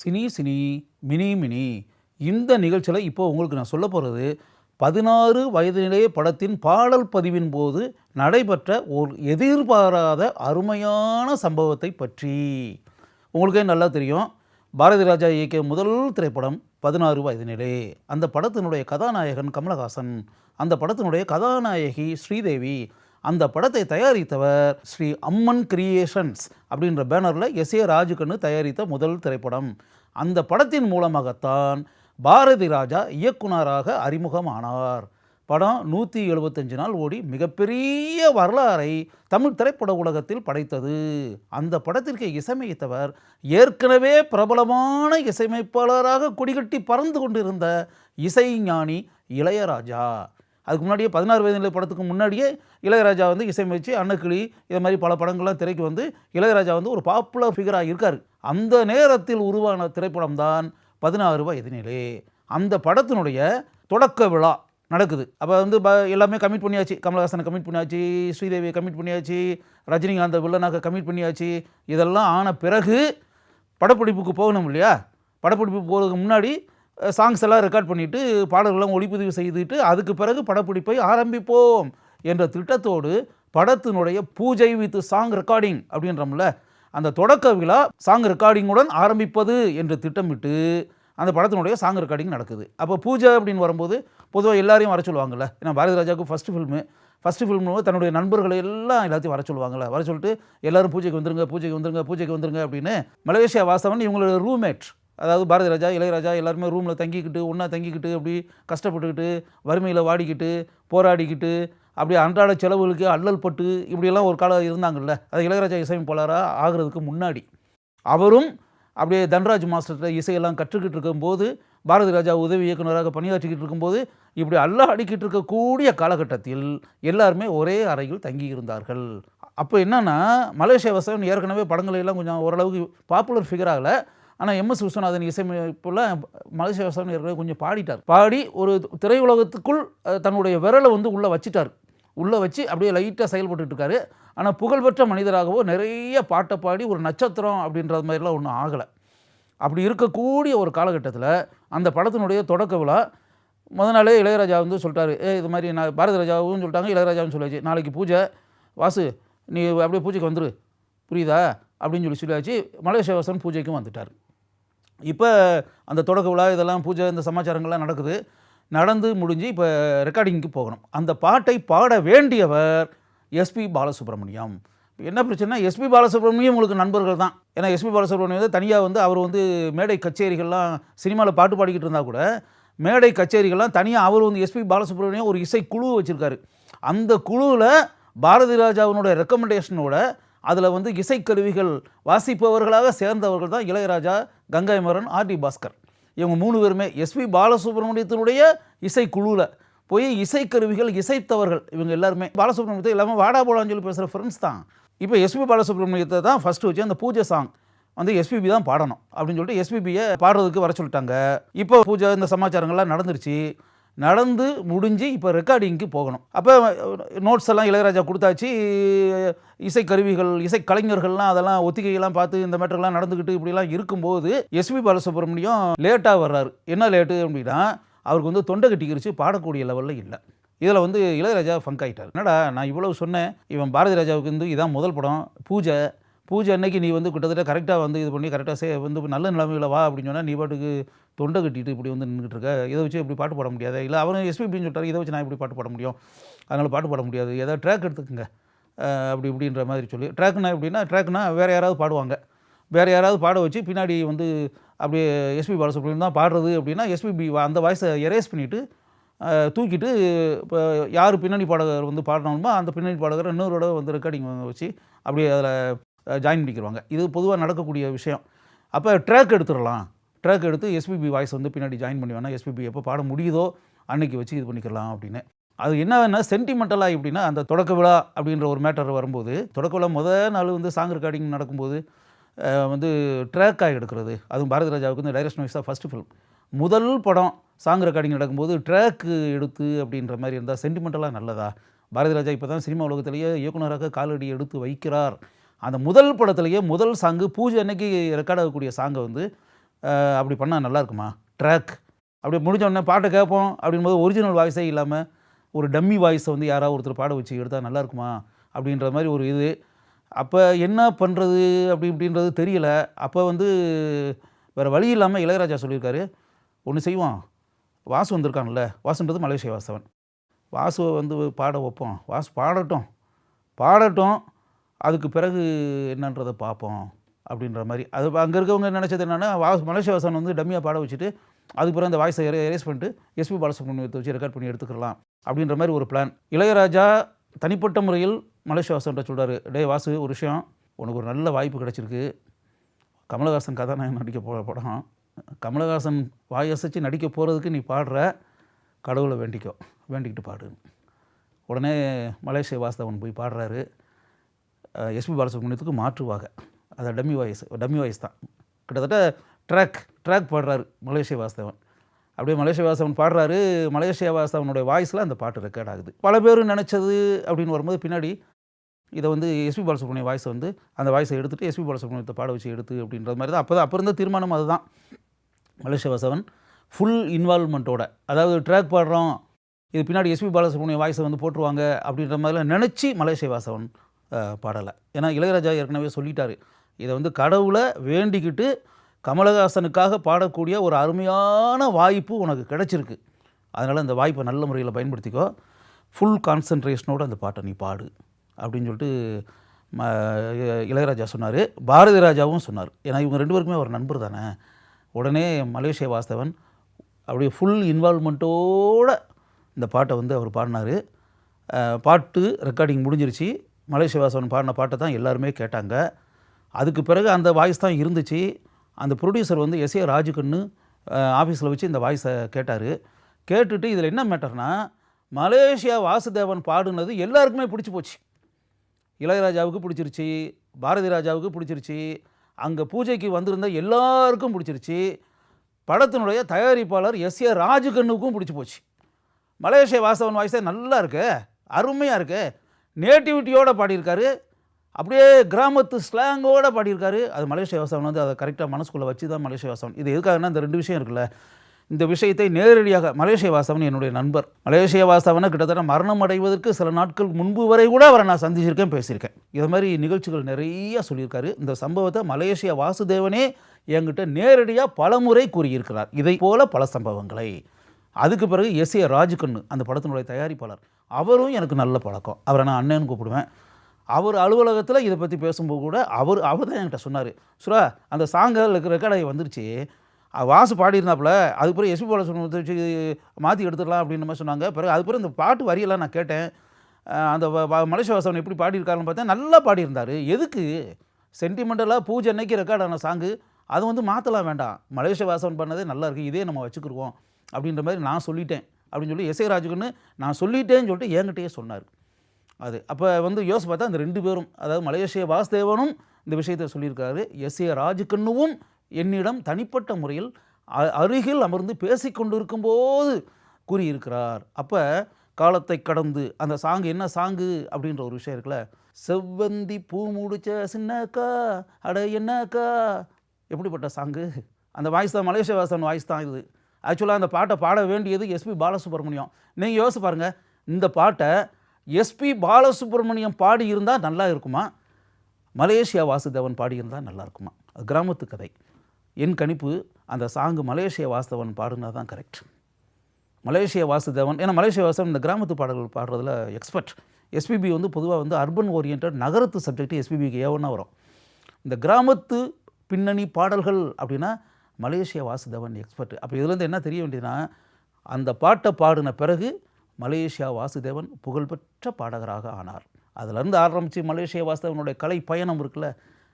Cine cine mini mini இந்த நிகழ்ச்சியில் இப்போ உங்களுக்கு நான் சொல்ல போகிறது 16 வயது நிலை படத்தின் பாடல் பதிவின் போது நடைபெற்ற ஒரு எதிர்பாராத அருமையான சம்பவத்தை பற்றி. உங்களுக்கே நல்லா தெரியும், பாரதி ராஜா இயக்கிய முதல் திரைப்படம் 16 வயது நிலை. அந்த படத்தினுடைய கதாநாயகன் கமலஹாசன், அந்த படத்தினுடைய கதாநாயகி ஸ்ரீதேவி. அந்த படத்தை தயாரித்தவர் ஸ்ரீ அம்மன் கிரியேஷன்ஸ் அப்படின்ற பேனரில் எஸ்.ஏ. ராஜுகண்ணு தயாரித்த முதல் திரைப்படம். அந்த படத்தின் மூலமாகத்தான் பாரதி ராஜா இயக்குனராக அறிமுகமானார். படம் 175 நாள் ஓடி மிகப்பெரிய வரலாறை தமிழ் திரைப்பட உலகத்தில் படைத்தது. அந்த படத்திற்கு இசையமைத்தவர் ஏற்கனவே பிரபலமான இசையமைப்பாளராக கொடிகட்டி பறந்து கொண்டிருந்த இசைஞானி இளையராஜா. அதுக்கு முன்னாடியே 16 வயது நிலை படத்துக்கு முன்னாடியே இளையராஜா இசையமைச்சு அன்னக்கிளி இது மாதிரி பல படங்கள்லாம் திரைக்கு இளையராஜா ஒரு பாப்புலர் ஃபிகராக இருக்கார். அந்த நேரத்தில் உருவான திரைப்படம் தான் 16 வயது நிலை. அந்த படத்தினுடைய தொடக்க விழா நடக்குது. அப்போ எல்லாமே கமிட் பண்ணியாச்சு. கமலஹாசனை கமிட் பண்ணியாச்சு, ஸ்ரீதேவியை கமிட் பண்ணியாச்சு, ரஜினிகாந்த் வில்லனாக கமிட் பண்ணியாச்சு. இதெல்லாம் ஆன பிறகு படப்பிடிப்புக்கு போகணும் இல்லையா? படப்பிடிப்புக்கு போகிறதுக்கு முன்னாடி சாங்ஸ் எல்லாம் ரெக்கார்ட் பண்ணிவிட்டு பாடல்கள்லாம் ஒளிப்பதிவு செய்துட்டு அதுக்கு பிறகு படப்பிடிப்பை ஆரம்பிப்போம் என்ற திட்டத்தோடு படத்தினுடைய பூஜை வித் சாங் ரெக்கார்டிங் அப்படின்றோம்ல, அந்த தொடக்க விழா சாங் ரெக்கார்டிங்குடன் ஆரம்பிப்பது என்று திட்டமிட்டு அந்த படத்தினுடைய சாங் ரெக்கார்டிங் நடக்குது. அப்போ பூஜை அப்படின்னு வரும்போது பொதுவாக எல்லாரையும் வர சொல்லுவாங்கள்ல. ஏன்னா பாரதி ராஜாவுக்கு ஃபஸ்ட்டு ஃபில்மு தன்னுடைய நண்பர்களை எல்லாத்தையும் வர சொல்லுவாங்கள்ல. வர சொல்லிட்டு எல்லோரும் பூஜைக்கு வந்துருங்க அப்படின்னு. மலேசியா வாசவன் இவங்களோட ரூம்மேட், அதாவது பாரதி ராஜா இளையராஜா எல்லாருமே ரூமில் தங்கிக்கிட்டு ஒன்றா தங்கிக்கிட்டு அப்படி கஷ்டப்பட்டுக்கிட்டு வறுமையில் வாடிக்கிட்டு போராடிக்கிட்டு அப்படி அன்றாட செலவுகளுக்கு அல்லல் பட்டு இப்படியெல்லாம் ஒரு காலம் இருந்தாங்கள்ல. அது இளையராஜா இசையமைப்பாளராக ஆகிறதுக்கு முன்னாடி அவரும் அப்படியே தன்ராஜ் மாஸ்டர்கிட்ட இசையெல்லாம் கற்றுக்கிட்டு இருக்கும்போது, பாரதி ராஜா உதவி இயக்குநராக பணியாற்றிக்கிட்டு இருக்கும்போது இப்படி அடிக்கிட்டு இருக்கக்கூடிய காலகட்டத்தில் எல்லாருமே ஒரே அறையில் தங்கி இருந்தார்கள். அப்போ என்னன்னா, மலேசியா வாசவன் ஏற்கனவே படங்களெல்லாம் கொஞ்சம் ஓரளவுக்கு பாப்புலர் ஃபிகர் ஆகலை. ஆனால் எம்.எஸ். விஸ்வநாதன் இசையமைப்பில் மலேசியா வாசவன் ஏற்கனவே கொஞ்சம் பாடிட்டார். பாடி ஒரு திரையுலகத்துக்குள் தன்னுடைய விரலை உள்ளே வச்சிட்டார். உள்ளே வச்சு அப்படியே லைட்டாக செயல்பட்டு இருக்காரு. ஆனால் புகழ்பெற்ற மனிதராகவோ நிறைய பாட்டை பாடி ஒரு நட்சத்திரம் அப்படின்ற மாதிரிலாம் ஒன்றும் ஆகலை. அப்படி இருக்கக்கூடிய ஒரு காலகட்டத்தில் அந்த படத்தினுடைய தொடக்க விழா முதல் நாளே இளையராஜா சொல்லிட்டாரு, இது மாதிரி நான் பாரதி ராஜாவும் சொல்லிட்டாங்க, இளையராஜாவும் சொல்லியாச்சு, நாளைக்கு பூஜை, வாசு நீ அப்படியே பூஜைக்கு வந்துரு, புரியுதா அப்படின்னு சொல்லியாச்சு. மலேசியா வாசன் பூஜைக்கும் வந்துட்டார். இப்போ அந்த தொடக்க விழா இதெல்லாம் பூஜை இந்த சமாச்சாரங்கள்லாம் நடந்து முடிஞ்சு இப்போ ரெக்கார்டிங்க்கு போகணும். அந்த பாட்டை பாட வேண்டியவர் எஸ்பி பாலசுப்ரமணியம். என்ன பிரச்சனை, எஸ்பி பாலசுப்ரமணியம் உங்களுக்கு நண்பர்கள் தான். ஏன்னா எஸ்பி பாலசுப்ரமணியம் தனியாக அவர் மேடை கச்சேரிகள்லாம் சினிமாவில் பாட்டு பாடிக்கிட்டு இருந்தால் கூட மேடை கச்சேரிகள்லாம் தனியாக அவர் எஸ்பி பாலசுப்ரமணியம் ஒரு இசை குழு வச்சுருக்காரு. அந்த குழுவில் பாரதி ராஜாவினுடைய ரெக்கமெண்டேஷனோட அதில் இசைக்கருவிகள் வாசிப்பவர்களாக சேர்ந்தவர்கள் தான் இளையராஜா, கங்கைமரன், ஆர்.டி. பாஸ்கர். இவங்க 3 பேருமே எஸ்பி பாலசுப்ரமணியத்தினுடைய இசைக்குழுவில் போய் இசைக்கருவிகள் இசைத்தவர்கள். இவங்க எல்லாருமே பாலசுப்ரமணியத்தை எல்லாமே வாடா போடான்னு சொல்லி பேசுகிற ஃப்ரெண்ட்ஸ் தான். இப்போ எஸ்பி பாலசுப்ரமணியத்தை தான் ஃபஸ்ட்டு வச்சு அந்த பூஜை சாங் எஸ்பிபி தான் பாடணும் அப்படின்னு சொல்லிட்டு எஸ்பிபியை பாடுறதுக்கு வர சொல்லிட்டாங்க. இப்போ பூஜை இந்த சமாச்சாரங்கள்லாம் நடந்து முடிஞ்சு இப்போ ரெக்கார்டிங்க்கு போகணும். அப்போ நோட்ஸ் எல்லாம் இளையராஜா கொடுத்தாச்சு. இசைக்கருவிகள் இசைக்கலைஞர்கள்லாம் அதெல்லாம் ஒத்திகையெல்லாம் பார்த்து இந்த மேட்டர்லாம் நடந்துக்கிட்டு இப்படிலாம் இருக்கும்போது எஸ்பி பாலசுப்ரமணியம் லேட்டாக வர்றாரு. என்ன லேட்டு அப்படின்னா, அவருக்கு தொண்டை கட்டிக்கிருச்சு, பாடக்கூடிய லெவலில் இல்லை. இதில் இளையராஜா ஃபங்க் ஆகிட்டார். என்னடா நான் இவ்வளவு சொன்னேன், இவன் பாரதி ராஜாவுக்கு இதான் முதல் படம், பூஜை அன்னைக்கு நீ கிட்டத்தட்ட கரெக்டாக இது பண்ணி கரெக்டாக நல்ல நிலைமையில் வா அப்படின்னு சொன்னால் நீ பாட்டுக்கு தொண்டை கட்டிட்டு இப்படி நின்றுட்டு இருக்க, இதை வச்சு இப்படி பாட்டு பாட முடியாது. இல்லை அவரும் எஸ்பிபின்னு சொல்லிட்டாரு, இதை வச்சு நான் இப்படி பாட்டு பாட முடியும், அதனால் பாட்டு பாட முடியாது, ஏதாவது ட்ராக் எடுத்துக்கங்க அப்படி இப்படின்ற மாதிரி சொல்லி. ட்ராக்னா வேறு யாராவது பாடுவாங்க, வேறு யாராவது பாட வச்சு பின்னாடி அப்படியே எஸ்பி பாலசுப்ரமணியம் தான் பாடுறது அப்படின்னா எஸ்பிபி அந்த வாய்ஸை எரேஸ் பண்ணிவிட்டு தூக்கிட்டு இப்போ யார் பின்னணி பாடகர் பாடணுமோ அந்த பின்னணி பாடகரை இன்னொரு ரெக்கார்டிங் வச்சு அப்படியே அதில் ஜாயின் பண்ணிக்கிடுவாங்க. இது பொதுவாக நடக்கக்கூடிய விஷயம். அப்போ ட்ராக் எடுத்து எஸ்பிபி வாய்ஸ் பின்னாடி ஜாயின் பண்ணி வேணால் எஸ்பிபி எப்போ பாட முடியுதோ அன்றைக்கி வச்சு இது பண்ணிக்கலாம் அப்படின்னு. அது என்னன்னா சென்டிமெண்டலாக எப்படின்னா, அந்த தொடக்க விழா அப்படின்ற ஒரு மேட்டர் வரும்போது, தொடக்க விழா முதல் நாள் சாங் ரெக்கார்டிங் நடக்கும்போது ட்ராக்காக எடுக்கிறது, அதுவும் பாரதி ராஜாவுக்கு டைரக்ஷன் வைஸாக ஃபஸ்ட்டு ஃபில்ம் முதல் படம் சாங் ரெக்கார்டிங் நடக்கும்போது ட்ராக்கு எடுத்து அப்படின்ற மாதிரி இருந்தால் சென்டிமெண்டலாக நல்லதா? பாரதி ராஜா இப்போ தான் சினிமா உலகத்திலேயே இயக்குனராக காலடி எடுத்து வைக்கிறார். அந்த முதல் படத்துலேயே முதல் சாங்கு பூஜை அன்னைக்கு ரெக்கார்ட் ஆகக்கூடிய சாங்கை அப்படி பண்ணால் நல்லா இருக்குமா? ட்ராக் அப்படி முடிஞ்ச உடனே பாட்டை கேட்போம் அப்படின்போது ஒரிஜினல் வாய்ஸே இல்லாமல் ஒரு டம்மி வாய்ஸை வந்து யாராவது ஒருத்தர் பாட வச்சு எடுத்தால் நல்லா இருக்குமா அப்படின்ற மாதிரி ஒரு இது. அப்போ என்ன பண்ணுறது இப்படின்றது தெரியல. அப்போ வந்து வேறு வழி இல்லாமல் இளையராஜா சொல்லியிருக்காரு, ஒன்று செய்வான், வாசு வந்திருக்கான்ல, வாசுன்றது மலேசியா வாசவன், வாசுவை வந்து பாட வைப்போம், வாசு பாடட்டும், அதுக்கு பிறகு என்னன்றதை பார்ப்போம் அப்படின்ற மாதிரி. அது அங்கே இருக்கவங்க நினச்சது என்னென்னா, மலேசியா வாசவன் வந்து டம்மியாக பாட வச்சுட்டு அதுக்கு பிறகு அந்த வாய்ஸை எரேஸ் பண்ணிட்டு எஸ்பி பாலசுப்ரமணியத்தை வச்சு ரெக்கார்ட் பண்ணி எடுத்துக்கலாம் அப்படின்ற மாதிரி ஒரு பிளான். இளையராஜா தனிப்பட்ட முறையில் மலேசியா வாசவன்ட்ட சொல்கிறாரு, டே வாசு, ஒரு விஷயம், உனக்கு ஒரு நல்ல வாய்ப்பு கிடச்சிருக்கு, கமலஹாசன் கதாநாயகன் நடிக்க போகிற படம், கமலஹாசன் வாயசைச்சு நடிக்க போகிறதுக்கு நீ பாடுற, கடவுளை வேண்டிக்கிட்டு பாடு. உடனே மலேசியா வாசவன் போய் பாடுறாரு. எஸ்பி பாலசுப்ரமணியத்துக்கு மாற்றுவாங்க, அதை டம்மி வாய்ஸ் தான், கிட்டத்தட்ட ட்ராக் பாடுறாரு மலேசியா வாசவன். அப்படியே மலேசியா வாசவன் பாடுறாரு, மலேசியா வாசவனுடைய வாய்ஸில் அந்த பாட்டு ரெக்கார்ட் ஆகுது. பல பேர் நினச்சது அப்படின்னு வரும்போது பின்னாடி இதை வந்து எஸ்பி பாலசுப்ரமணியம் வாய்ஸை வந்து அந்த வாய்ஸை எடுத்துகிட்டு எஸ்பி பாலசுப்ரமணியத்தை பாட வச்சு எடுத்து அப்படின்ற மாதிரி தான். அப்போ இருந்த தீர்மானம் அதுதான். மலேசியா வாசவன் ஃபுல் இன்வால்வ்மெண்ட்டோட, அதாவது ட்ராக் பாடுறோம், இது பின்னாடி எஸ்பி பாலசுப்ரமணியம் வாய்ஸை வந்து போட்டுருவாங்க அப்படின்ற மாதிரிலாம் நினச்சி மலேசியா வாசவன் பாடலை. ஏன்னா இளையராஜா ஏற்கனவே சொல்லிட்டாரு, இதை வந்து கடவுளை வேண்டிக்கிட்டு கமலஹாசனுக்காக பாடக்கூடிய ஒரு அருமையான வாய்ப்பு உனக்கு கிடச்சிருக்கு, அதனால் அந்த வாய்ப்பை நல்ல முறையில் பயன்படுத்திக்கோ, ஃபுல் கான்சன்ட்ரேஷனோடு அந்த பாட்டை நீ பாடு அப்படின்னு சொல்லிட்டு இளையராஜா சொன்னார். பாரதி ராஜாவும் சொன்னார். ஏன்னா இவங்க 2 பேருக்குமே ஒரு நண்பர் தானே. உடனே மலேசியா வாசவன் அப்படியே ஃபுல் இன்வால்வ்மெண்ட்டோடு இந்த பாட்டை வந்து அவர் பாடினார். பாட்டு ரெக்கார்டிங் முடிஞ்சிருச்சு. மலேசியா வாசவன் பாடின பாட்டை தான் எல்லாருமே கேட்டாங்க. அதுக்கு பிறகு அந்த வாய்ஸ் தான் இருந்துச்சு. அந்த ப்ரொடியூசர் வந்து எஸ்ஏ ராஜுகண்ணு ஆஃபீஸில் வச்சு இந்த வாய்ஸை கேட்டார். கேட்டுட்டு இதில் என்ன மேட்டர்னா, மலேசியா வாசுதேவன் பாடுனது எல்லாருக்குமே பிடிச்சி போச்சு. இளையராஜாவுக்கு பிடிச்சிருச்சு, பாரதி ராஜாவுக்கு பிடிச்சிருச்சு, அங்கே பூஜைக்கு வந்திருந்த எல்லாருக்கும் பிடிச்சிருச்சு, படத்தினுடைய தயாரிப்பாளர் எஸ்ஏ ராஜுகண்ணுக்கும் பிடிச்சி போச்சு. மலேசியா வாசவன் வாய்ஸே நல்லா இருக்கு, அருமையாக இருக்கு, நேட்டிவிட்டியோடு பாடியிருக்காரு, அப்படியே கிராமத்து ஸ்லாங்கோடு பாடியிருக்காரு. அது மலேசியா வாசவன் வந்து அதை கரெக்டாக மனசுக்குள்ளே வச்சு தான் மலேசியா வாசவன். இது எதுக்காகனா இந்த 2 விஷயம் இருக்குல்ல, இந்த விஷயத்தை நேரடியாக மலேசியா வாசவன் என்னுடைய நண்பர், மலேசியா வாசவனை கிட்டத்தட்ட மரணம் அடைவதற்கு சில நாட்கள் முன்பு வரை கூட அவரை நான் சந்திச்சிருக்கேன், பேசியிருக்கேன். இது மாதிரி நிகழ்ச்சிகள் நிறைய சொல்லியிருக்காரு. இந்த சம்பவத்தை மலேசியா வாசுதேவனே என்கிட்ட நேரடியாக பலமுறை கூறியிருக்கிறார், இதை போல பல சம்பவங்களை. அதுக்கு பிறகு எஸ்ஏ ராஜுகண்ணு அந்த படத்தினுடைய தயாரிப்பாளர், அவரும் எனக்கு நல்ல பழக்கம், அவரை நான் அண்ணன்னு கூப்பிடுவேன். அவர் அலுவலகத்தில் இதை பற்றி பேசும்போது கூட அவர் தான் என்கிட்ட சொன்னார், சுரா அந்த சாங்கில் ரெக்கார்டாகி வந்துருச்சு, வாசு பாடியிருந்தாப்புல, அதுக்கு பிறகு எஸ்பி பாலசுப்ரமணியத்தை வச்சு மாற்றி எடுத்துடலாம் அப்படின்ற மாதிரி சொன்னாங்க. பிறகு அது பிறகு இந்த பாட்டு வரியெல்லாம் நான் கேட்டேன், அந்த மலேசியா வாசவன் எப்படி பாடியிருக்காருன்னு பார்த்தேன், நல்லா பாடியிருந்தார். எதுக்கு சென்டிமெண்டலாக பூஜை அன்னைக்கு ரெக்கார்டான சாங்கு, அது வந்து மாற்றலாம் வேண்டாம், மலேசியா வாசவன் பண்ணதே நல்லா இருக்குது, இதே நம்ம வச்சுக்கிடுவோம் அப்படின்ற மாதிரி நான் சொல்லிட்டேன் அப்படின்னு சொல்லி எஸ்ஏ ராஜுகண்ணு நான் சொல்லிட்டேன்னு சொல்லிட்டு என்கிட்டயே சொன்னார். அது அப்போ வந்து யோசிச்சு பார்த்தா அந்த 2 பேரும், அதாவது மலேசியா வாசுதேவனும் இந்த விஷயத்தை சொல்லியிருக்காரு, எஸ்ஏ ராஜுகண்ணுவும் என்னிடம் தனிப்பட்ட முறையில் அருகில் அமர்ந்து பேசிக்கொண்டு இருக்கும்போது கூறியிருக்கிறார். அப்போ காலத்தை கடந்து அந்த சாங்கு என்ன சாங்கு அப்படின்ற ஒரு விஷயம் இருக்குல்ல, செவ்வந்தி பூ முடிச்ச சின்னக்கா அட என்னக்கா, எப்படிப்பட்ட சாங்கு, அந்த வாய்ஸ் தான் மலேசியா வாசவன் வாய்ஸ் தான் இது. ஆக்சுவலாக அந்த பாட்டை பாட வேண்டியது எஸ்பி பாலசுப்ரமணியம். நீங்கள் யோசிச்சு பாருங்கள், இந்த பாட்டை எஸ்பி பாலசுப்ரமணியம் பாடியிருந்தால் நல்லா இருக்குமா, மலேசியா வாசுதேவன் பாடியிருந்தால் நல்லா இருக்குமா? அது கிராமத்து கதை. என் கணிப்பு அந்த சாங்கு மலேசியா வாசுதேவன் பாடுனா தான் கரெக்ட். மலேசியா வாசுதேவன், ஏன்னா மலேசியா வாசுதேவன் இந்த கிராமத்து பாடல்கள் பாடுறதுல எக்ஸ்பர்ட். எஸ்பிபி வந்து பொதுவாக வந்து அர்பன் ஓரியன்ட் நகரத்து சப்ஜெக்ட் எஸ்பிபிக்கு ஏவனா வரும். இந்த கிராமத்து பின்னணி பாடல்கள் அப்படின்னா மலேசியா வாசுதேவன் எக்ஸ்பர்ட். அப்போ இதுலேருந்து என்ன தெரிய வேண்டியதுன்னா, அந்த பாட்டை பாடின பிறகு மலேசியா வாசுதேவன் புகழ்பெற்ற பாடகராக ஆனார். அதிலேருந்து ஆரம்பித்து மலேசியா வாசுதேவனுடைய கலை பயணம் இருக்குல்ல,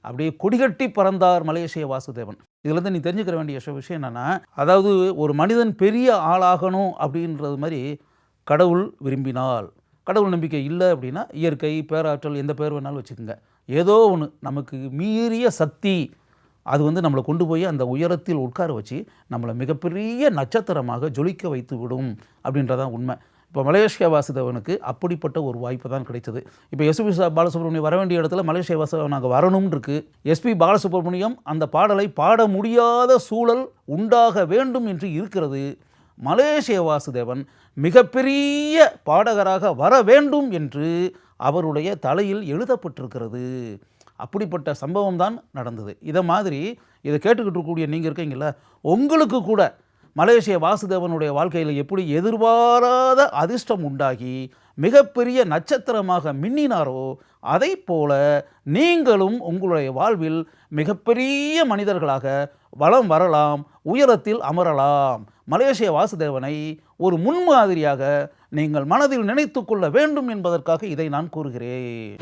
அப்படியே கொடிகட்டி பறந்தார் மலேசியா வாசுதேவன். இதுலேருந்து நீ தெரிஞ்சுக்கிற வேண்டிய விஷயம் என்னென்னா, அதாவது ஒரு மனிதன் பெரிய ஆளாகணும் அப்படின்றது மாதிரி கடவுள் விரும்பினால், கடவுள் நம்பிக்கை இல்லை அப்படின்னா இயற்கை பேராற்றல் எந்த பேர் வேணாலும் வச்சுக்கோங்க, ஏதோ ஒன்று நமக்கு மீறிய சக்தி அது வந்து நம்மளை கொண்டு போய் அந்த உயரத்தில் உட்கார வச்சு நம்மளை மிகப்பெரிய நட்சத்திரமாக ஜொலிக்க வைத்து விடும் அப்படின்றதான் உண்மை. இப்போ மலேசியா வாசுதேவனுக்கு அப்படிப்பட்ட ஒரு வாய்ப்பு தான் கிடைத்தது. இப்போ எஸ்பி பாலசுப்ரமணியம் வர வேண்டிய இடத்துல மலேசியா வாசுதேவன் நாங்கள் வரணும்னு இருக்கு. எஸ்பி பாலசுப்ரமணியம் அந்த பாடலை பாட முடியாத சூழல் உண்டாக வேண்டும் என்று இருக்கிறது. மலேசியா வாசுதேவன் மிகப்பெரிய பாடகராக வர வேண்டும் என்று அவருடைய தலையில் எழுதப்பட்டிருக்கிறது. அப்படிப்பட்ட சம்பவம் தான் நடந்தது. இதை மாதிரி இதை கேட்டுக்கிட்டு இருக்கக்கூடிய நீங்கள் இருக்கீங்களா, உங்களுக்கு கூட மலேசியா வாசுதேவனுடைய வாழ்க்கையில் எப்படி எதிர்பாராத அதிர்ஷ்டம் உண்டாகி மிகப்பெரிய நட்சத்திரமாக மின்னினாரோ, அதை போல நீங்களும் உங்களுடைய வாழ்வில் மிகப்பெரிய மனிதர்களாக வலம் வரலாம், உயரத்தில் அமரலாம். மலேசியா வாசுதேவனை ஒரு முன்மாதிரியாக நீங்கள் மனதில் நினைத்து கொள்ள வேண்டும் என்பதற்காக இதை நான் கூறுகிறேன்.